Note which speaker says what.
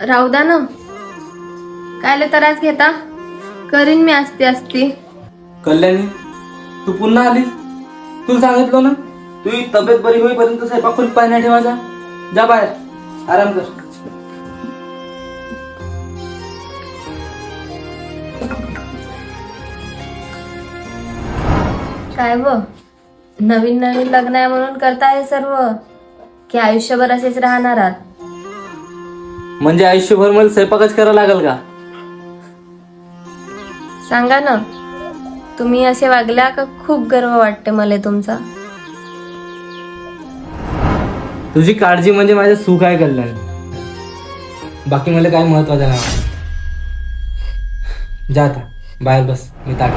Speaker 1: राहू द्या ना, कायले त्रास घेता, करीन मी असती.
Speaker 2: कल्याणी, तू पुन्हा आलीस? तुला सांगितलं ना, तुझी तब्येत बरी होईपर्यंत स्वयंपाक खोलीत पाय नाही ठेवायचा. जा बाहेर आराम कर.
Speaker 1: काय व नवीन लग्न आहे म्हणून करता हे सर्व, की आयुष्यभर असेच राहणार आहात?
Speaker 2: म्हणजे आयुष्यभर मला स्वयंपाकच करावा लागेल का?
Speaker 1: सांगा ना, तुम्ही असे वागल्या का खूप गर्व वाटते मला तुमचा.
Speaker 2: तुझी काळजी म्हणजे माझं सुख आहे कल्याण, बाकी मला काय महत्वाचं नाही. जा आता बाहेर बस, मी ताट